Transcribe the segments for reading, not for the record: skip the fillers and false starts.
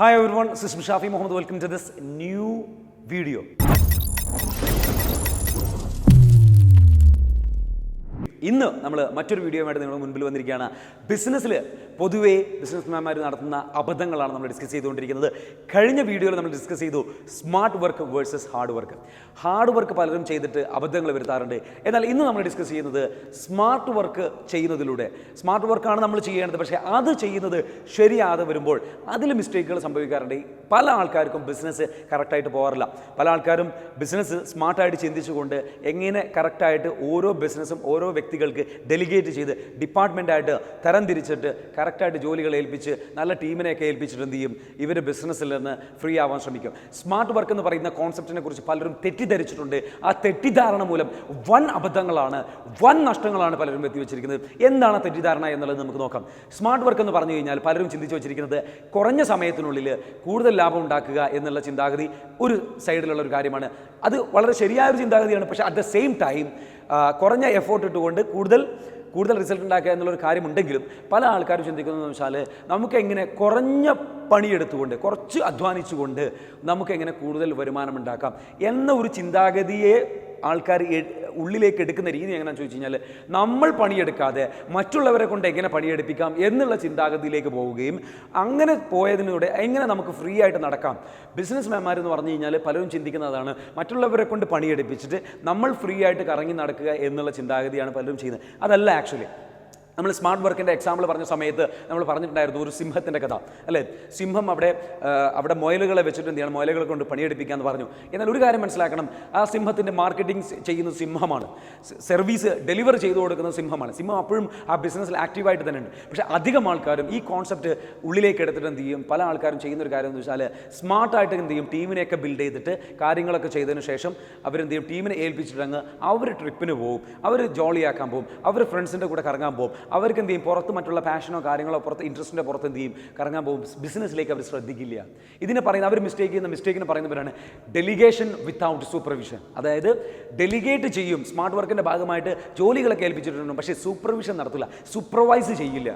Hi everyone, this is Shafi Muhammed. Welcome to this new video. ഇന്ന് നമ്മൾ മറ്റൊരു വീഡിയോയുമായിട്ട് നിങ്ങളുടെ മുൻപിൽ വന്നിരിക്കുകയാണ്. പൊതുവേ ബിസിനസ്മാൻമാർ നടത്തുന്ന അബദ്ധങ്ങളാണ് നമ്മൾ ഡിസ്കസ് ചെയ്തുകൊണ്ടിരിക്കുന്നത്. കഴിഞ്ഞ വീഡിയോയിൽ നമ്മൾ ഡിസ്കസ് ചെയ്തു smart work versus hard work. Hard work പലരും ചെയ്തിട്ട് അബദ്ധങ്ങൾ വരുത്താറുണ്ട്. എന്നാൽ ഇന്ന് നമ്മൾ ഡിസ്കസ് ചെയ്യുന്നത് സ്മാർട്ട് വർക്ക് ചെയ്യുന്നതിലൂടെ, സ്മാർട്ട് വർക്കാണ് നമ്മൾ ചെയ്യേണ്ടത്, പക്ഷേ അത് ചെയ്യുന്നത് ശരിയാതെ വരുമ്പോൾ അതിൽ മിസ്റ്റേക്കുകൾ സംഭവിക്കാറുണ്ട്. പല ആൾക്കാർക്കും ബിസിനസ് കറക്റ്റായിട്ട് പോകാറില്ല. പല ആൾക്കാരും ബിസിനസ് സ്മാർട്ടായിട്ട് ചിന്തിച്ചുകൊണ്ട് എങ്ങനെ കറക്റ്റായിട്ട് ഓരോ ബിസിനസ്സും ഓരോ വ്യക്തികൾക്ക് ഡെലിഗേറ്റ് ചെയ്ത് ഡിപ്പാർട്ട്മെൻറ്റായിട്ട് തരം തിരിച്ചിട്ട് കറക്റ്റായിട്ട് ജോലികൾ ഏൽപ്പിച്ച് നല്ല ടീമിനെയൊക്കെ ഏൽപ്പിച്ചിട്ട് എന്ത് ചെയ്യും, ഇവർ ബിസിനസ്സിൽ നിന്ന് ഫ്രീ ആവാൻ ശ്രമിക്കും. സ്മാർട്ട് വർക്ക് എന്ന് പറയുന്ന കോൺസെപ്റ്റിനെ കുറിച്ച് പലരും തെറ്റിദ്ധരിച്ചിട്ടുണ്ട്. ആ തെറ്റിദ്ധാരണ മൂലം വൻ അബദ്ധങ്ങളാണ്, വൻ നഷ്ടങ്ങളാണ് പലരും എത്തിവെച്ചിരിക്കുന്നത്. എന്താണ് തെറ്റിദ്ധാരണ എന്നുള്ളത് നമുക്ക് നോക്കാം. സ്മാർട്ട് വർക്ക് എന്ന് പറഞ്ഞു കഴിഞ്ഞാൽ പലരും ചിന്തിച്ചു വെച്ചിരിക്കുന്നത് കുറഞ്ഞ സമയത്തിനുള്ളിൽ കൂടുതൽ ലാഭം ഉണ്ടാക്കുക എന്നുള്ള ചിന്താഗതി ഒരു സൈഡിലുള്ള ഒരു കാര്യമാണ്. അത് വളരെ ശരിയായൊരു ചിന്താഗതിയാണ്. പക്ഷേ അറ്റ് ദ സെയിം ടൈം കുറഞ്ഞ എഫേർട്ട് ഇട്ടുകൊണ്ട് കൂടുതൽ റിസൾട്ട് ഉണ്ടാക്കുക എന്നുള്ളൊരു കാര്യമുണ്ടെങ്കിലും പല ആൾക്കാരും ചിന്തിക്കുന്നതെന്ന് വെച്ചാൽ നമുക്കെങ്ങനെ കുറഞ്ഞ പണിയെടുത്തുകൊണ്ട് കുറച്ച് അധ്വാനിച്ചുകൊണ്ട് നമുക്കെങ്ങനെ കൂടുതൽ വരുമാനം ഉണ്ടാക്കാം എന്ന ഒരു ചിന്താഗതിയെ ആൾക്കാർ ഉള്ളിലേക്ക് എടുക്കുന്ന രീതി എങ്ങനെയാണെന്ന് ചോദിച്ചു കഴിഞ്ഞാൽ നമ്മൾ പണിയെടുക്കാതെ മറ്റുള്ളവരെ കൊണ്ട് എങ്ങനെ പണിയെടുപ്പിക്കാം എന്നുള്ള ചിന്താഗതിയിലേക്ക് പോവുകയും അങ്ങനെ പോയതിലൂടെ എങ്ങനെ നമുക്ക് ഫ്രീ ആയിട്ട് നടക്കാം. ബിസിനസ്മാൻമാരെന്ന് പറഞ്ഞു കഴിഞ്ഞാൽ പലരും ചിന്തിക്കുന്നതാണ് മറ്റുള്ളവരെ കൊണ്ട് പണിയെടുപ്പിച്ചിട്ട് നമ്മൾ ഫ്രീ ആയിട്ട് കറങ്ങി നടക്കുക എന്നുള്ള ചിന്താഗതിയാണ് പലരും ചെയ്യുന്നത്. അതല്ല ആക്ച്വലി. നമ്മൾ സ്മാർട്ട് വർക്കിൻ്റെ എക്സാമ്പിൾ പറഞ്ഞ സമയത്ത് നമ്മൾ പറഞ്ഞിട്ടുണ്ടായിരുന്നു ഒരു സിംഹത്തിൻ്റെ കഥ, അല്ലേ? സിംഹം അവിടെ മുയലുകളെ വെച്ചിട്ട് എന്ത് ചെയ്യണം, മുയലുകളെ കൊണ്ട് പണിയെടുപ്പിക്കാമെന്ന് പറഞ്ഞു. എന്നാൽ ഒരു കാര്യം മനസ്സിലാക്കണം, ആ സിംഹത്തിൻ്റെ മാർക്കറ്റിംഗ് ചെയ്യുന്ന സിംഹമാണ്, സർവീസ് ഡെലിവർ ചെയ്തു കൊടുക്കുന്ന സിംഹമാണ്. സിംഹം അപ്പോഴും ആ ബിസിനസ്സിൽ ആക്റ്റീവായിട്ട് തന്നെ ഉണ്ട്. പക്ഷേ അധികം ആൾക്കാരും ഈ കോൺസെപ്റ്റ് ഉള്ളിലേക്ക് എടുത്തിട്ട് എന്ത് ചെയ്യും, പല ആൾക്കാരും ചെയ്യുന്ന ഒരു കാര്യം എന്ന് വെച്ചാൽ സ്മാർട്ടായിട്ട് എന്ത് ചെയ്യും, ടീമിനെയൊക്കെ ബിൽഡ് ചെയ്തിട്ട് കാര്യങ്ങളൊക്കെ ചെയ്തതിന് ശേഷം അവരെന്ത് ചെയ്യും, ടീമിനെ ഏൽപ്പിച്ചിട്ടങ്ങ് അവർ ട്രിപ്പിന് പോകും, അവർ ജോളിയാക്കാൻ പോകും, അവർ ഫ്രണ്ട്സിൻ്റെ കൂടെ കറങ്ങാൻ പോകും, അവർക്ക് എന്ത് ചെയ്യും, പുറത്ത് മറ്റുള്ള പാഷനോ കാര്യങ്ങളോ പുറത്ത് ഇൻട്രസ്റ്റിൻ്റെ പുറത്ത് എന്ത് ചെയ്യും, കറങ്ങാൻ പോകും. ബിസിനസ്സിലേക്ക് അവർ ശ്രദ്ധിക്കില്ല. ഇതിനെ പറയുന്ന അവർ മിസ്റ്റേക്കിന് പറയുന്നവരാണ് ഡെലിഗേഷൻ വിത്തൗട്ട് സൂപ്പർവിഷൻ. അതായത് ഡെലിഗേറ്റ് ചെയ്യും, സ്മാർട്ട് വർക്കിൻ്റെ ഭാഗമായിട്ട് ജോലികളൊക്കെ ഏൽപ്പിച്ചിട്ടുണ്ട്, പക്ഷേ സൂപ്പർവിഷൻ നടത്തില്ല, സൂപ്പർവൈസ് ചെയ്യില്ല.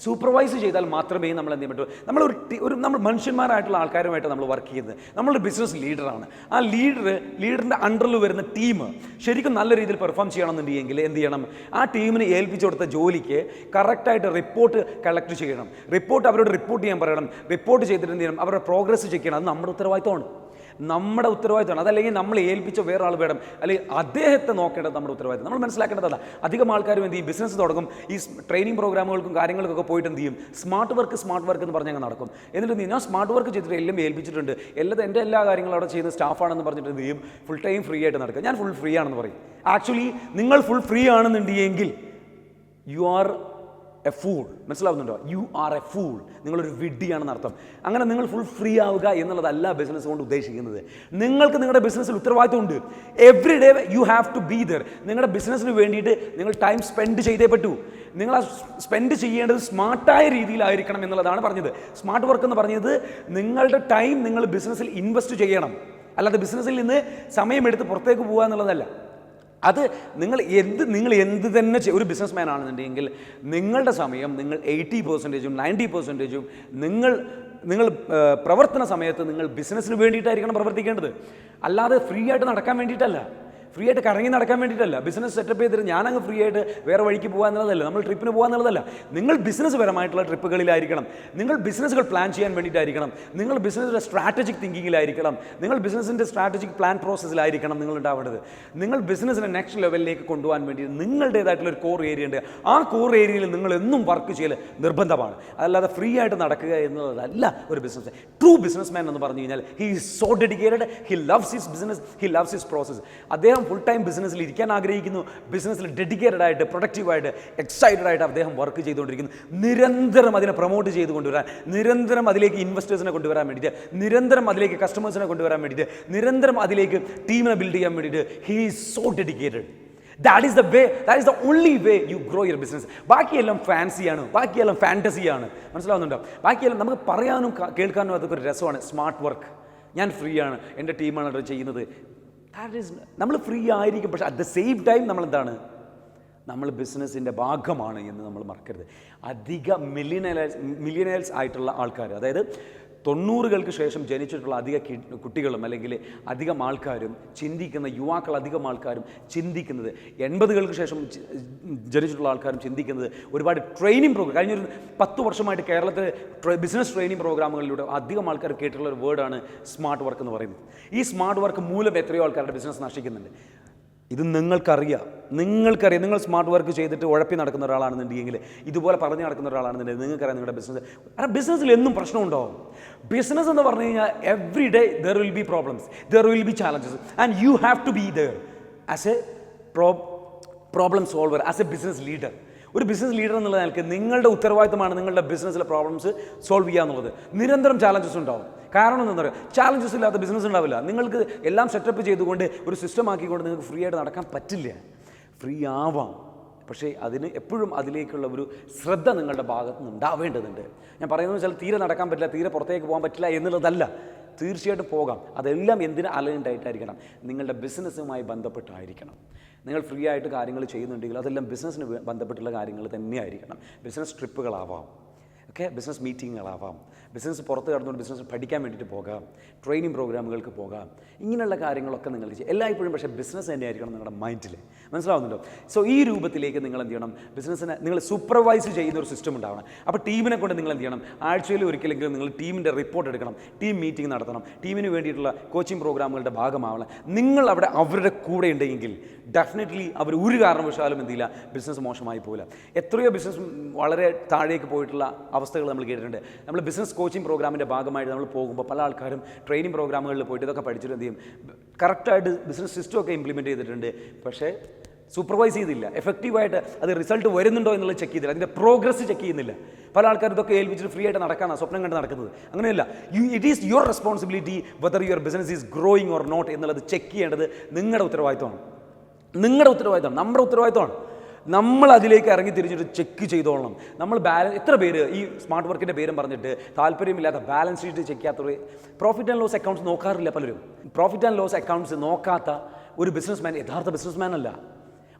സൂപ്പർവൈസ് ചെയ്താൽ മാത്രമേ നമ്മൾ എന്ത് ചെയ്യാൻ പറ്റൂ. നമ്മൾ മനുഷ്യന്മാരായിട്ടുള്ള ആൾക്കാരുമായിട്ട് നമ്മൾ വർക്ക് ചെയ്യുന്നത്. നമ്മളൊരു ബിസിനസ് ലീഡറാണ്. ആ ലീഡറിൻ്റെ അണ്ടറിൽ വരുന്ന ടീം ശരിക്കും നല്ല രീതിയിൽ പെർഫോം ചെയ്യണമെന്നുണ്ടെങ്കിൽ എന്ത് ചെയ്യണം, ആ ടീമിന് ഏൽപ്പിച്ചു കൊടുത്ത ജോലിക്ക് കറക്റ്റായിട്ട് റിപ്പോർട്ട് കളക്ട് ചെയ്യണം, റിപ്പോർട്ട് അവരോട് റിപ്പോർട്ട് ചെയ്യാൻ പറയണം, റിപ്പോർട്ട് ചെയ്തിട്ട് എന്ത് ചെയ്യണം, അവരുടെ പ്രോഗ്രസ് ചെക്ക് ചെയ്യണം. അത് നമ്മുടെ ഉത്തരവാദിത്തമാണ്. അതല്ലെങ്കിൽ നമ്മൾ ഏൽപ്പിച്ച വേറെ ആൾ വേണം, അല്ലെങ്കിൽ അദ്ദേഹത്തെ നോക്കേണ്ടത് നമ്മുടെ ഉത്തരവാദിത്തം. നമ്മൾ മനസ്സിലാക്കേണ്ടതല്ല. അധികം ആൾക്കാരും എന്ത് ചെയ്യും, ബിസിനസ് തുടങ്ങും, ഈ ട്രെയിനിങ് പ്രോഗ്രാമുകൾക്കും കാര്യങ്ങൾക്കൊക്കെ പോയിട്ട് എന്ത് ചെയ്യും, സ്മാർട്ട് വർക്ക് എന്ന് പറഞ്ഞാൽ നടക്കും. എന്നിട്ട് ഞാൻ സ്മാർട്ട് വർക്ക് ചെയ്തിട്ട് എല്ലാം ഏൽപ്പിച്ചിട്ടുണ്ട്, എൻ്റെ എല്ലാ കാര്യങ്ങളും അവിടെ ചെയ്യുന്ന സ്റ്റാഫാണെന്ന് പറഞ്ഞിട്ട് എന്ത് ചെയ്യും, ഫുൾ ടൈം ഫ്രീ ആയിട്ട് നടക്കുക. ഞാൻ ഫുൾ ഫ്രീ ആണെന്ന് പറയും. ആക്ച്വലി നിങ്ങൾ ഫുൾ ഫ്രീ ആണെന്നുണ്ടെങ്കിൽ യു ആർ എ ഫൂൾ. മനസ്സിലാവുന്നുണ്ടോ? You are A fool. നിങ്ങളൊരു വിഡ്ഢിയാണെന്ന് അർത്ഥം. അങ്ങനെ നിങ്ങൾ ഫുൾ ഫ്രീ ആവുക എന്നുള്ളതല്ല ബിസിനസ് കൊണ്ട് ഉദ്ദേശിക്കുന്നത്. നിങ്ങൾക്ക് നിങ്ങളുടെ ബിസിനസ്സിൽ ഉത്തരവാദിത്തമുണ്ട്. Every day you have to be there. നിങ്ങളുടെ ബിസിനസ്സിന് വേണ്ടിയിട്ട് നിങ്ങൾ ടൈം സ്പെൻഡ് ചെയ്തേ പറ്റൂ. നിങ്ങൾ ആ സ്പെൻഡ് ചെയ്യേണ്ടത് സ്മാർട്ടായ രീതിയിലായിരിക്കണം എന്നുള്ളതാണ് പറഞ്ഞത്. സ്മാർട്ട് വർക്ക് എന്ന് പറഞ്ഞത് നിങ്ങളുടെ ടൈം നിങ്ങൾ ബിസിനസ്സിൽ ഇൻവെസ്റ്റ് ചെയ്യണം, അല്ലാതെ ബിസിനസ്സിൽ നിന്ന് സമയമെടുത്ത് പുറത്തേക്ക് പോകുക എന്നുള്ളതല്ല. അത് നിങ്ങൾ എന്ത് തന്നെ ഒരു ബിസിനസ്മാൻ ആണെന്നുണ്ടെങ്കിൽ നിങ്ങളുടെ സമയം നിങ്ങൾ 80%, 90% നിങ്ങൾ പ്രവർത്തന സമയത്ത് നിങ്ങൾ ബിസിനസ്സിന് വേണ്ടിയിട്ടായിരിക്കണം പ്രവർത്തിക്കേണ്ടത്, അല്ലാതെ ഫ്രീ ആയിട്ട് നടക്കാൻ വേണ്ടിയിട്ടല്ല, ഫ്രീ ആയിട്ട് കറങ്ങി നടക്കാൻ വേണ്ടിയിട്ടല്ല. ബിസിനസ് സെറ്റപ്പ് ചെയ്തിട്ട് ഞാനങ്ങ് ഫ്രീ ആയിട്ട് വേറെ വഴിക്ക് പോകുക എന്നുള്ളതല്ല, നമ്മൾ ട്രിപ്പിന് പോകുക എന്നുള്ളതല്ല. നിങ്ങൾ ബിസിനസ് പരമായിട്ടുള്ള ട്രിപ്പുകളിലായിരിക്കണം, നിങ്ങൾ ബിസിനസ്സുകൾ പ്ലാൻ ചെയ്യാൻ വേണ്ടിയിട്ടായിരിക്കണം, നിങ്ങൾ ബിസിനസ്സിൻ്റെ സ്ട്രാറ്റജിക് തിങ്കിങ്ങിലായിരിക്കണം, നിങ്ങൾ ബിസിനസ്സിൻ്റെ സ്ട്രാറ്റജിക് പ്ലാൻ പ്രോസസ്സിലായിരിക്കണം നിങ്ങൾ ഉണ്ടാവേണ്ടത്. നിങ്ങൾ ബിസിനസ്സിനെ നെക്സ്റ്റ് ലെവലിലേക്ക് കൊണ്ടുപോകാൻ വേണ്ടി നിങ്ങളുടേതായിട്ടുള്ള ഒരു കോർ ഏരിയ ഉണ്ട്. ആ കോർ ഏരിയയിൽ നിങ്ങൾ എന്നും വർക്ക് ചെയ്യൽ നിർബന്ധമാണ്. അതല്ലാതെ ഫ്രീ ആയിട്ട് നടക്കുക എന്നുള്ളതല്ല ഒരു ബിസിനസ്. ട്രൂ ബിസിനസ് മാൻ എന്ന് പറഞ്ഞു കഴിഞ്ഞാൽ he is so dedicated, he loves his business, he loves his process. അദ്ദേഹം ഫുൾ ടൈം ബിസിനസ്സിൽ ഇരിക്കാൻ ആഗ്രഹിക്കുന്നു, ബിസിനസ്സിൽ ഡെഡിക്കേറ്റഡ് ആയിട്ട് പ്രൊഡക്റ്റീവായിട്ട് എക്സൈറ്റഡ് ആയിട്ട് അദ്ദേഹം വർക്ക് ചെയ്തുകൊണ്ടിരിക്കുന്നു. നിരന്തരം അതിനെ പ്രൊമോട്ട് ചെയ്ത് കൊണ്ടുവരാൻ, നിരന്തരം അതിലേക്ക് ഇൻവെസ്റ്റേഴ്സിനെ കൊണ്ടുവരാൻ വേണ്ടിയിട്ട്, നിരന്തരം അതിലേക്ക് കസ്റ്റമേഴ്സിനെ കൊണ്ടുവരാൻ വേണ്ടിയിട്ട്, നിരന്തരം അതിലേക്ക് ടീമിനെ ബിൽഡ് ചെയ്യാൻ വേണ്ടിയിട്ട് he is so dedicated. That is the only way you grow your business. ബാക്കിയെല്ലാം ഫാൻസിയാണ്, ബാക്കിയെല്ലാം ഫാൻറ്റസിയാണ്. മനസ്സിലാവുന്നുണ്ടോ? ബാക്കിയെല്ലാം നമുക്ക് പറയാനും കേൾക്കാനും അതൊക്കെ ഒരു രസമാണ്. സ്മാർട്ട് വർക്ക്, ഞാൻ ഫ്രീ ആണ്, എൻ്റെ ടീമാണ് അത് ചെയ്യുന്നത്. നമ്മൾ ഫ്രീ ആയിരിക്കും, പക്ഷേ അറ്റ് ദ സെയിം ടൈം നമ്മളെന്താണ്, നമ്മൾ ബിസിനസ്സിൻ്റെ ഭാഗമാണ് എന്ന് നമ്മൾ മറക്കരുത്. അധിക മില്യനേഴ്സ് ആയിട്ടുള്ള ആൾക്കാർ, അതായത് 90-കൾക്ക് ശേഷം ജനിച്ചിട്ടുള്ള അധിക കുട്ടികളും അല്ലെങ്കിൽ അധികം ആൾക്കാരും ചിന്തിക്കുന്ന യുവാക്കൾ അധികം ആൾക്കാരും ചിന്തിക്കുന്നത് 80-കൾക്ക് ശേഷം ജനിച്ചിട്ടുള്ള ആൾക്കാരും ചിന്തിക്കുന്നത് ഒരുപാട് ട്രെയിനിങ് പ്രോഗ്രാം കഴിഞ്ഞൊരു 10 വർഷമായിട്ട് കേരളത്തിലെ ബിസിനസ് ട്രെയിനിങ് പ്രോഗ്രാമുകളിലൂടെ അധികം ആൾക്കാർ കേട്ടിട്ടുള്ള ഒരു വേർഡാണ് സ്മാർട്ട് വർക്ക് എന്ന് പറയുന്നത്. ഈ സ്മാർട്ട് വർക്ക് മൂലം എത്രയോ ആൾക്കാരുടെ ബിസിനസ് നശിക്കുന്നുണ്ട്. ഇത് നിങ്ങൾക്കറിയാം. നിങ്ങൾ സ്മാർട്ട് വർക്ക് ചെയ്തിട്ട് ഉഴപ്പി നടക്കുന്ന ഒരാളാണെന്നുണ്ടെങ്കിൽ, ഇതുപോലെ പറഞ്ഞു നടക്കുന്ന ഒരാളാണെന്നുണ്ടെങ്കിൽ നിങ്ങൾക്കറിയാം നിങ്ങളുടെ ബിസിനസ്സിൽ എന്നും പ്രശ്നമുണ്ടാവും. ബിസിനസ് എന്ന് പറഞ്ഞു കഴിഞ്ഞാൽ every day there will be problems, there will be challenges, and you have to be there as a problem solver, as a business leader. ഒരു ബിസിനസ് ലീഡർ എന്നുള്ള നിലയ്ക്ക് നിങ്ങളുടെ ഉത്തരവാദിത്തമാണ് നിങ്ങളുടെ ബിസിനസ്സിലെ പ്രോബ്ലംസ് സോൾവ് ചെയ്യുക എന്നുള്ളത്. നിരന്തരം ചാലഞ്ചസ് ഉണ്ടാവും. കാരണം എന്താ പറയുക, ചാലഞ്ചസ് ഇല്ലാത്ത ബിസിനസ് ഉണ്ടാവില്ല. നിങ്ങൾക്ക് എല്ലാം സെറ്റപ്പ് ചെയ്തുകൊണ്ട് ഒരു സിസ്റ്റം ആക്കിക്കൊണ്ട് നിങ്ങൾക്ക് ഫ്രീ ആയിട്ട് നടക്കാൻ പറ്റില്ല. ഫ്രീ ആവാം, പക്ഷേ അതിന് എപ്പോഴും അതിലേക്കുള്ള ഒരു ശ്രദ്ധ നിങ്ങളുടെ ഭാഗത്ത് നിന്ന് ഉണ്ടാവേണ്ടതുണ്ട്. ഞാൻ പറയുന്നത് വെച്ചാൽ തീരെ നടക്കാൻ പറ്റില്ല, തീരെ പുറത്തേക്ക് പോകാൻ പറ്റില്ല എന്നുള്ളതല്ല. തീർച്ചയായിട്ടും പോകാം. അതെല്ലാം എന്തിന് അലൈൻഡ് ആയിട്ടായിരിക്കണം, നിങ്ങളുടെ ബിസിനസ്സുമായി ബന്ധപ്പെട്ടായിരിക്കണം. നിങ്ങൾ ഫ്രീ ആയിട്ട് കാര്യങ്ങൾ ചെയ്യുന്നുണ്ടെങ്കിൽ അതെല്ലാം ബിസിനസ്സിന് ബന്ധപ്പെട്ടുള്ള കാര്യങ്ങൾ തന്നെയായിരിക്കണം. ബിസിനസ് ട്രിപ്പുകളാവാം, ബിസിനസ് മീറ്റിങ്ങുകളാവാം, ബിസിനസ് പുറത്ത് കടന്നുകൊണ്ട് ബിസിനസ് പഠിക്കാൻ വേണ്ടിയിട്ട് പോകാം, ട്രെയിനിങ് പ്രോഗ്രാമുകൾക്ക് പോകാം. ഇങ്ങനെയുള്ള കാര്യങ്ങളൊക്കെ നിങ്ങൾക്ക് ചെയ്യും എല്ലായ്പ്പോഴും. പക്ഷേ ബിസിനസ് തന്നെയായിരിക്കണം നിങ്ങളുടെ മൈൻഡിൽ. മനസ്സിലാവുന്നുണ്ടോ? സോ ഈ രൂപത്തിലേക്ക് നിങ്ങൾ എന്ത് ചെയ്യണം, ബിസിനസ്സിനെ നിങ്ങൾ സൂപ്പർവൈസ് ചെയ്യുന്ന ഒരു സിസ്റ്റം ഉണ്ടാവണം. അപ്പോൾ ടീമിനെ കൊണ്ട് നിങ്ങൾ എന്ത് ചെയ്യണം, ആഴ്ചയിൽ ഒരിക്കലെങ്കിലും നിങ്ങൾ ടീമിൻ്റെ റിപ്പോർട്ട് എടുക്കണം, ടീം മീറ്റിംഗ് നടത്തണം, ടീമിന് വേണ്ടിയിട്ടുള്ള കോച്ചിങ് പ്രോഗ്രാമുകളുടെ ഭാഗമാവണം. നിങ്ങൾ അവിടെ അവരുടെ കൂടെ ഉണ്ടെങ്കിൽ ഡെഫിനറ്റ്ലി അവർ ഒരു കാരണവശാലും എന്തില്ല, ബിസിനസ് മോശമായി പോകില്ല. എത്രയോ ബിസിനസ് വളരെ താഴേക്ക് പോയിട്ടുള്ള അവസ്ഥകൾ നമ്മൾ കേട്ടിട്ടുണ്ട്. നമ്മൾ ബിസിനസ് കോച്ചിങ് പ്രോഗ്രാമിൻ്റെ ഭാഗമായിട്ട് നമ്മൾ പോകുമ്പോൾ പല ആൾക്കാരും ട്രെയിനിങ് പ്രോഗ്രാമുകളിൽ പോയിട്ട് ഇതൊക്കെ പഠിച്ചിട്ട് എന്ത് ചെയ്യും, കറക്റ്റായിട്ട് ബിസിനസ് സിസ്റ്റമൊക്കെ ഇംപ്ലിമെൻറ്റ് ചെയ്തിട്ടുണ്ട്, പക്ഷേ സൂപ്പർവൈസ് ചെയ്തില്ല, എഫക്റ്റീവായിട്ട് അത് റിസൾട്ട് വരുന്നുണ്ടോ എന്നുള്ളത് ചെക്ക് ചെയ്തില്ല, അതിൻ്റെ പ്രോഗ്രസ് ചെക്ക് ചെയ്യുന്നില്ല. പല ആൾക്കാർ ഇതൊക്കെ ഏൽപ്പിച്ചിട്ട് ഫ്രീ ആയിട്ട് നടക്കാനാണ് സ്വപ്നം കണ്ട് നടക്കുന്നത്. അങ്ങനെയല്ല. It is your responsibility whether your business is growing or not എന്നുള്ളത് ചെക്ക് ചെയ്യേണ്ടത് നിങ്ങളുടെ ഉത്തരവാദിത്തമാണ്. നമ്മുടെ ഉത്തരവാദിത്തമാണ്. നമ്മൾ അതിലേക്ക് ഇറങ്ങി തിരിച്ചിട്ട് ചെക്ക് ചെയ്തോളണം. നമ്മൾ എത്ര പേര് ഈ സ്മാർട്ട് വർക്കിൻ്റെ പേരും പറഞ്ഞിട്ട് താല്പര്യമില്ലാത്ത ബാലൻസ് ഷീറ്റ് ചെക്ക് ചെയ്യാത്തവർ, പ്രോഫിറ്റ് ആൻഡ് ലോസ് അക്കൗണ്ട്സ് നോക്കാറില്ല പലരും. പ്രോഫിറ്റ് ആൻഡ് ലോസ് അക്കൗണ്ട്സ് നോക്കാത്ത ഒരു ബിസിനസ്മാൻ യഥാർത്ഥ ബിസിനസ്മാൻ അല്ല.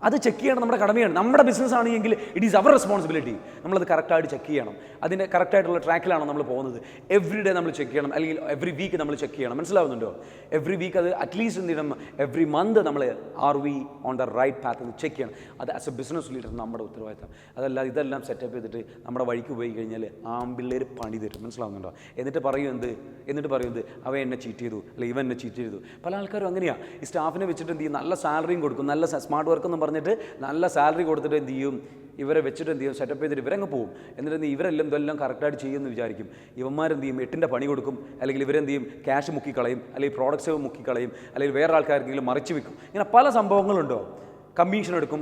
അത് ചെക്ക് ചെയ്യണം, നമ്മുടെ കടമയാണ്. നമ്മുടെ ബിസിനസ് ആണെങ്കിൽ ഇറ്റ് ഈസ് അവർ റെസ്പോൺസിബിലിറ്റി. നമ്മളത് കറക്റ്റായിട്ട് ചെക്ക് ചെയ്യണം. അതിൻ്റെ കറക്റ്റായിട്ടുള്ള ട്രാക്കിലാണോ നമ്മൾ പോകുന്നത്, എവറി ഡേ നമ്മൾ ചെക്ക് ചെയ്യണം, അല്ലെങ്കിൽ എവറി വീക്ക് നമ്മൾ ചെക്ക് ചെയ്യണം. മനസ്സിലാവുന്നുണ്ടോ? എവറി വീക്ക് അത് അറ്റ്ലീസ്റ്റ് എന്ത് ചെയ്യണം, എവറി മന്ത് നമ്മൾ are we on the right path എന്ന് ചെക്ക് ചെയ്യണം. അത് ആസ് എ ബിസിനസ് ലീഡർ നമ്മുടെ ഉത്തരവാദിത്തം. അതല്ലാതെ ഇതെല്ലാം സെറ്റപ്പ് ചെയ്തിട്ട് നമ്മുടെ വഴിക്ക് പോയി കഴിഞ്ഞാൽ ആമ്പിള്ളേർ പണി തരും. മനസ്സിലാവുന്നുണ്ടോ? എന്നിട്ട് പറയുന്നത് അവ എന്നെ ചീറ്റ് ചെയ്തു, അല്ലെങ്കിൽ ഇവൻ എന്നെ ചീറ്റ് ചെയ്തു. പല ആൾക്കാരും അങ്ങനെയാണ്. ഈ സ്റ്റാഫിനെ വെച്ചിട്ട് എന്ത് ചെയ്യും, നല്ല സാലറിയും കൊടുക്കും, നല്ല സ്മാർട്ട് വർക്ക് എന്ന് പറഞ്ഞിട്ട് നല്ല സാലറി കൊടുത്തിട്ട് എന്ത് ചെയ്യും, ഇവരെ വെച്ചിട്ട് എന്ത് ചെയ്യും, സെറ്റപ്പ് ചെയ്തിട്ട് ഇവരങ്ങ് പോകും. എന്നിട്ട് ഇവരെല്ലാം ഇതെല്ലാം കറക്റ്റായിട്ട് ചെയ്യുമെന്ന് വിചാരിക്കും. ഇവന്മാരെന്ത് ചെയ്യും, 8ൻ്റെ പണി കൊടുക്കും, അല്ലെങ്കിൽ ഇവരെന്ത് ചെയ്യും, ക്യാഷ് മുക്കിക്കളയും, അല്ലെങ്കിൽ പ്രോഡക്ട്സ് മുക്കിക്കളയും, അല്ലെങ്കിൽ വേറെ ആൾക്കാർക്കെങ്കിലും മറിച്ച് വെക്കും. ഇങ്ങനെ പല സംഭവങ്ങളുണ്ടോ. കമ്മീഷൻ എടുക്കും.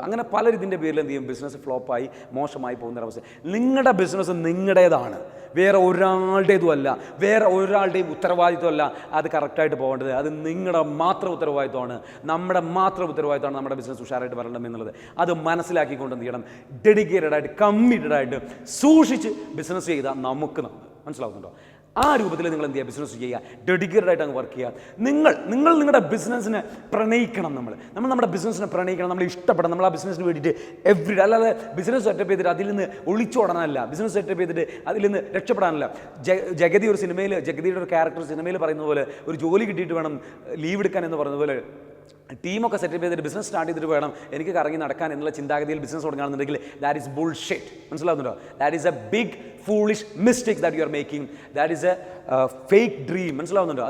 അങ്ങനെ പലരും ഇതിൻ്റെ പേരിൽ എന്ത് ചെയ്യും, ബിസിനസ് ഫ്ലോപ്പായി മോശമായി പോകുന്നൊരവസ്ഥ. നിങ്ങളുടെ ബിസിനസ് നിങ്ങളുടേതാണ്, വേറെ ഒരാളുടേതും അല്ല, വേറെ ഒരാളുടെയും ഉത്തരവാദിത്വമല്ല അത് കറക്റ്റായിട്ട് പോകേണ്ടത്. അത് നിങ്ങളുടെ മാത്രം ഉത്തരവാദിത്വമാണ്, നമ്മുടെ മാത്രം ഉത്തരവാദിത്വമാണ് നമ്മുടെ ബിസിനസ് ഉഷാറായിട്ട് വരണം എന്നുള്ളത്. അത് മനസ്സിലാക്കിക്കൊണ്ട് എന്ത് ചെയ്യണം, ഡെഡിക്കേറ്റഡ് ആയിട്ട് കമ്മിറ്റഡ് ആയിട്ട് സൂക്ഷിച്ച് ബിസിനസ് ചെയ്താൽ നമുക്ക് മനസ്സിലാവുന്നുണ്ടോ? ആ രൂപത്തിൽ നിങ്ങൾ എന്ത് ചെയ്യുക, ബിസിനസ് ചെയ്യുക, ഡെഡിക്കേറ്റഡ് ആയിട്ട് അങ്ങ് വർക്ക് ചെയ്യുക. നിങ്ങൾ നിങ്ങളുടെ ബിസിനസ്സിനെ പ്രണയിക്കണം. നമ്മൾ നമ്മുടെ ബിസിനസ്സിനെ പ്രണയിക്കണം, നമ്മൾ ഇഷ്ടപ്പെടണം. നമ്മൾ ആ ബിസിനസ്സിന് വേണ്ടിയിട്ട് എവറി ഡേ, അല്ലാതെ ബിസിനസ് സെറ്റപ്പ് ചെയ്തിട്ട് അതിൽ നിന്ന് ഒളിച്ചോടാനല്ല, ബിസിനസ് സെറ്റപ്പ് ചെയ്തിട്ട് അതിൽ നിന്ന് രക്ഷപ്പെടാനല്ല. ജഗതിയുടെ ഒരു ക്യാരക്ടർ സിനിമയിൽ പറയുന്ന പോലെ, ഒരു ജോലി കിട്ടിയിട്ട് വേണം ലീവ് എടുക്കാൻ എന്ന് പറയുന്ന പോലെ, ടീമൊക്കെ സെറ്റപ്പ് ചെയ്തിട്ട് ബിസിനസ് സ്റ്റാർട്ട് ചെയ്തിട്ട് വേണം എനിക്ക് കറങ്ങി നടക്കാൻ എന്നുള്ള ചിന്താഗതിയിൽ ബിസിനസ് തുടങ്ങുകയാണെന്നുണ്ടെങ്കിൽ ദാറ്റ് ഈസ് ബുൾഷിറ്റ്. മനസ്സിലാവുന്നുണ്ടോ? That is a big foolish mistake that you are making. That is a fake dream. മനസ്സിലാവുന്നുണ്ടോ?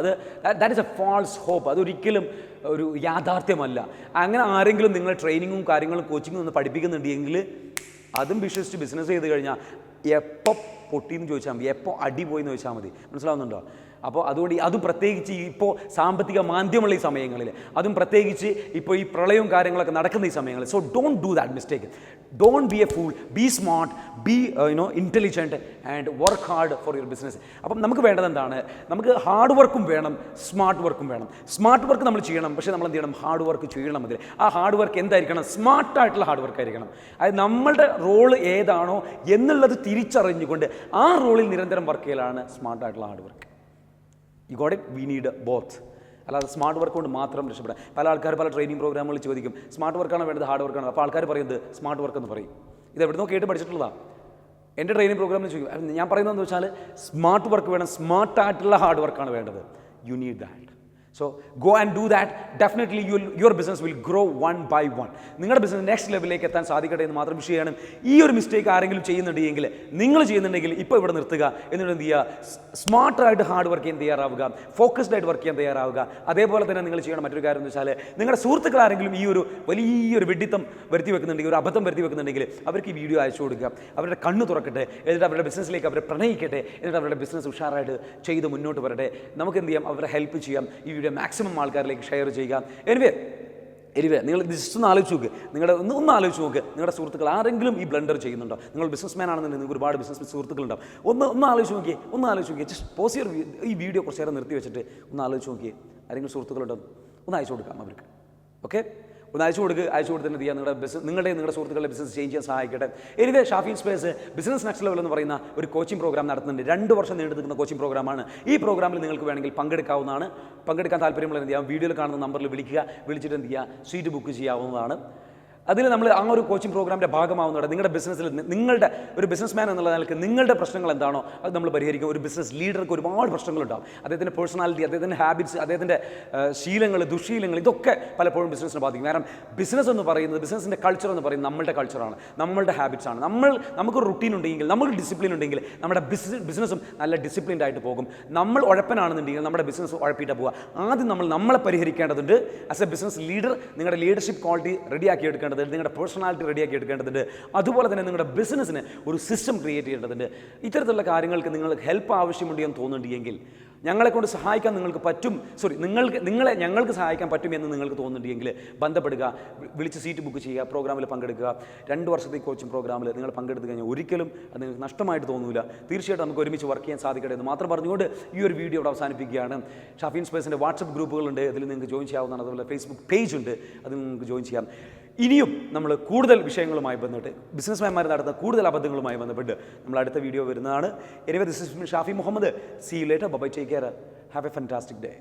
that is a false hope. അതൊരിക്കലും ഒരു യാഥാർത്ഥ്യമല്ല. അങ്ങനെ ആരെങ്കിലും നിങ്ങൾ ട്രെയിനിങ്ങും കാര്യങ്ങളും കോച്ചിങ്ങും ഒന്ന് പഠിപ്പിക്കുന്നുണ്ടെങ്കിൽ അതും വിശ്വസിച്ച് ബിസിനസ് ചെയ്ത് കഴിഞ്ഞാൽ എപ്പോൾ പൊട്ടിയെന്ന് ചോദിച്ചാൽ മതി, എപ്പോൾ അടി പോയെന്ന് ചോദിച്ചാൽ മതി. മനസ്സിലാവുന്നുണ്ടോ? അപ്പോൾ അതുകൊണ്ട് അതും പ്രത്യേകിച്ച് ഇപ്പോൾ സാമ്പത്തിക മാന്ദ്യമുള്ള ഈ സമയങ്ങളിൽ, അതും പ്രത്യേകിച്ച് ഇപ്പോൾ ഈ പ്രളയവും കാര്യങ്ങളൊക്കെ നടക്കുന്ന ഈ സമയങ്ങളിൽ. So don't do that mistake. Don't be A fool, B smart, B intelligent and work hard for your business. അപ്പം നമുക്ക് വേണ്ടത് എന്താണ്? നമുക്ക് ഹാർഡ് വർക്കും വേണം, സ്മാർട്ട് വർക്കും വേണം. സ്മാർട്ട് വർക്ക് നമ്മൾ ചെയ്യണം, പക്ഷേ നമ്മൾ എന്ത് ചെയ്യണം, ഹാർഡ് വർക്ക് ചെയ്യണം. അതിൽ ആ ഹാർഡ് വർക്ക് എന്തായിരിക്കണം? സ്മാർട്ടായിട്ടുള്ള ഹാർഡ് വർക്ക് ആയിരിക്കണം. അതായത് നമ്മളുടെ റോള് ഏതാണോ എന്നുള്ളത് തിരിച്ചറിഞ്ഞുകൊണ്ട് ആ റോളിൽ നിരന്തരം വർക്ക് ചെയ്യലാണ് സ്മാർട്ടായിട്ടുള്ള hard work. You got it? We need both. അല്ലാതെ സ്മാർട്ട് വർക്ക് കൊണ്ട് മാത്രം രക്ഷപ്പെടാം. പല ആൾക്കാർ പല ട്രെയിനിങ് പ്രോഗ്രാമുകളിൽ ചോദിക്കും, സ്മാർട്ട് വർക്കാണോ വേണ്ടത് ഹാർഡ് വർക്കാണോ? അപ്പോൾ ആൾക്കാർ പറയുന്നത് സ്മാർട്ട് വർക്ക് എന്ന് പറയും. ഇത് എവിടുന്നോ കേട്ട് പഠിച്ചിട്ടുള്ളതാണ്. എൻ്റെ ട്രെയിനിങ് പ്രോഗ്രാമിൽ ചോദിക്കും, ഞാൻ പറയുന്നതെന്ന് വെച്ചാൽ സ്മാർട്ട് വർക്ക് വേണം, സ്മാർട്ടായിട്ടുള്ള ഹാർഡ് വർക്കാണ് വേണ്ടത്. You need that. So go and do that. Definitely your business will grow one by one. നിങ്ങളുടെ ബിസിനസ് നെക്സ്റ്റ് ലെവലിലേക്ക് എത്താൻ സാധിക്കട്ടെ എന്ന് മാത്രം വിഷ് ചെയ്യണം. ഈ ഒരു മിസ്റ്റേക്ക് ആരെങ്കിലും ചെയ്യുന്നുണ്ടെങ്കിൽ, നിങ്ങൾ ചെയ്യുന്നുണ്ടെങ്കിൽ ഇപ്പോൾ ഇവിടെ നിർത്തുക. എന്നിട്ട് എന്ത് ചെയ്യുക, സ്മാർട്ടായിട്ട് ഹാർഡ് വർക്ക് ചെയ്യാൻ തയ്യാറാവുക, ഫോക്കസ്ഡ് ആയിട്ട് വർക്ക് ചെയ്യാൻ തയ്യാറാവുക. അതേപോലെ തന്നെ നിങ്ങൾ ചെയ്യണം മറ്റൊരു കാര്യം എന്ന് വെച്ചാൽ, നിങ്ങളുടെ സുഹൃത്തുക്കൾ ആരെങ്കിലും ഈ ഒരു വലിയൊരു വെഡിത്തം വരുത്തി വെക്കുന്നുണ്ടെങ്കിൽ, ഒരു അബദ്ധം വരുത്തി വെക്കുന്നുണ്ടെങ്കിൽ, അവർക്ക് ഈ വീഡിയോ അയച്ചു കൊടുക്കുക. അവരുടെ കണ്ണ് തുറക്കട്ടെ, എന്നിട്ട് അവരുടെ ബിസിനസ്സിലേക്ക് അവരെ പ്രണയിക്കട്ടെ, എന്നിട്ട് അവരുടെ ബിസിനസ് ഉഷാറായിട്ട് ചെയ്ത് മുന്നോട്ട് വരട്ടെ. നമുക്ക് എന്ത് ചെയ്യാം, അവരെ ഹെൽപ്പ് ചെയ്യാം. ഈ വീഡിയോ മാക്സിമം ആൾക്കാരിലേക്ക് ഷെയർ ചെയ്യുക. എനിവേ നിങ്ങൾ ജസ്റ്റ് ഒന്ന് ആലോചിച്ച് നോക്ക്, ഒന്ന് ആലോചിച്ച് നോക്ക്, നിങ്ങളുടെ സുഹൃത്തുക്കൾ ആരെങ്കിലും ഈ ബ്ലണ്ടർ ചെയ്യുന്നുണ്ടോ? നിങ്ങൾ ബിസിനസ്മാൻ ആണെന്നുണ്ടെങ്കിൽ നിങ്ങൾക്ക് ഒരുപാട് ബിസിനസ് സുഹൃത്തുക്കളുണ്ടാവും. ഒന്ന് ആലോചിച്ച് നോക്കിയേ. ജസ്റ്റ് പോസ് ഈ വീഡിയോ കുറച്ച് നേരം നിർത്തി വെച്ചിട്ട് ഒന്ന് ആലോചിച്ച് നോക്കിയേ, ആരെങ്കിലും സുഹൃത്തുക്കളുണ്ടോ? ഒന്ന് അയച്ചു കൊടുക്കാം അവർക്ക്. ഓക്കെ, ഒന്ന് അയച്ചു കൊടുത്തിട്ട് എന്ത് ചെയ്യുക, നിങ്ങളുടെ സുഹൃത്തുക്കളുടെ ബിസിനസ് ചേഞ്ച് ചെയ്യാൻ സഹായിക്കട്ടെ. Anyway Shafi space business next level എന്ന് പറയുന്ന ഒരു കോച്ചിങ് പ്രോഗ്രാം നടത്തുന്നുണ്ട്. 2 വർഷം നീണ്ടു നിൽക്കുന്ന കോച്ചിങ് പ്രോഗ്രാമാണ്. ഈ പ്രോഗ്രാമിൽ നിങ്ങൾക്ക് വേണമെങ്കിൽ പങ്കെടുക്കാവുന്നതാണ്. പങ്കെടുക്കാൻ താല്പര്യമുള്ള എന്ത് ചെയ്യാം, വീഡിയോയിൽ കാണുന്ന നമ്പറിൽ വിളിച്ചിട്ട് എന്ത് ചെയ്യുക, സീറ്റ് ബുക്ക് ചെയ്യാവുന്നതാണ്. അതിൽ നമ്മൾ ആ ഒരു കോച്ചിങ് പ്രോഗ്രാമിൻ്റെ ഭാഗമാവുന്നതോടെ നിങ്ങളുടെ ബിസിനസ്സിൽ നിങ്ങളുടെ ഒരു ബിസിനസ്മാൻ എന്നുള്ള നിലയ്ക്ക് നിങ്ങളുടെ പ്രശ്നങ്ങൾ എന്താണോ അത് നമ്മൾ പരിഹരിക്കും. ഒരു ബിസിനസ് ലീഡർക്ക് ഒരുപാട് പ്രശ്നങ്ങളുണ്ടാവും. അദ്ദേഹത്തിൻ്റെ പേഴ്സണാലിറ്റി, അദ്ദേഹത്തിൻ്റെ ഹാബിറ്റ്സ്, അദ്ദേഹത്തിൻ്റെ ശീലങ്ങൾ, ദുശീലങ്ങൾ, ഇതൊക്കെ പലപ്പോഴും ബിസിനസ്സിനെ ബാധിക്കും. കാരണം ബിസിനസ് എന്ന് പറയുന്നത്, ബിസിനസ്സിൻ്റെ കൾച്ചർ എന്ന് പറയുന്നത് നമ്മളുടെ കൾച്ചറാണ്, നമ്മളുടെ ഹാബിറ്റ്സ് ആണ്. നമുക്കൊരു റുട്ടീൻ ഉണ്ടെങ്കിൽ, നമുക്ക് ഡിസിപ്ലിൻ ഉണ്ടെങ്കിൽ നമ്മുടെ ബിസിനസ്സും നല്ല ഡിസിപ്ലിൻഡ് ആയിട്ട് പോകും. നമ്മൾ ഉഴപ്പനാണെന്നുണ്ടെങ്കിൽ നമ്മുടെ ബിസിനസ് ഉഴപ്പിയിട്ട് പോവുക. ആദ്യം നമ്മളെ പരിഹരിക്കേണ്ടതുണ്ട്. ആസ് എ ബിസിനസ് ലീഡർ നിങ്ങളുടെ ലീഡർഷിപ്പ് ക്വാളിറ്റി റെഡിയാക്കി എടുക്കേണ്ടത്, നിങ്ങളുടെ പേഴ്സണാലിറ്റി റെഡിയാക്കി എടുക്കേണ്ടതുണ്ട്. അതുപോലെ തന്നെ നിങ്ങളുടെ ബിസിനസ്സിന് ഒരു സിസ്റ്റം ക്രിയേറ്റ് ചെയ്യേണ്ടതുണ്ട്. ഇത്തരത്തിലുള്ള കാര്യങ്ങൾക്ക് നിങ്ങൾക്ക് ഹെൽപ്പ് ആവശ്യമുണ്ട് എന്ന് തോന്നുന്നുണ്ടെങ്കിൽ, ഞങ്ങളെക്കൊണ്ട് സഹായിക്കാൻ നിങ്ങൾക്ക് പറ്റും, ഞങ്ങൾക്ക് സഹായിക്കാൻ പറ്റും എന്ന് നിങ്ങൾക്ക് തോന്നുന്നുണ്ടെങ്കിൽ ബന്ധപ്പെടുക, വിളിച്ച് സീറ്റ് ബുക്ക് ചെയ്യുക, പ്രോഗ്രാമിൽ പങ്കെടുക്കുക. 2 വർഷത്തെ കോച്ചിങ് പ്രോഗ്രാമിൽ നിങ്ങൾ പങ്കെടുത്തു കഴിഞ്ഞാൽ ഒരിക്കലും അത് നിങ്ങൾക്ക് നഷ്ടമായിട്ട് തോന്നില്ല. തീർച്ചയായിട്ടും നമുക്ക് ഒരുമിച്ച് വർക്ക് ചെയ്യാൻ സാധിക്കട്ടെ എന്ന് മാത്രം പറഞ്ഞുകൊണ്ട് ഈ ഒരു വീഡിയോ ഇവിടെ അവസാനിപ്പിക്കുകയാണ്. ഷാഫി സ്പേസിൻ്റെ വാട്സപ്പ് ഗ്രൂപ്പുകളുണ്ട്, അതിൽ നിങ്ങൾക്ക് ജോയിൻ ചെയ്യാവുന്നതാണ്. അതുപോലെ ഫേസ്ബുക്ക് പേജ് ഉണ്ട്, അതിൽ നിങ്ങൾക്ക് ജോയിൻ ചെയ്യാം. ഇനിയും നമ്മൾ കൂടുതൽ വിഷയങ്ങളുമായി ബന്ധപ്പെട്ട്, ബിസിനസ്മാൻമാർ നടത്തുന്ന കൂടുതൽ അബദ്ധങ്ങളുമായി ബന്ധപ്പെട്ട് നമ്മൾ അടുത്ത വീഡിയോ വരുന്നതാണ്. Anyway, this is Shafi Muhammad. See you later. Bye. Take care. Have a fantastic day.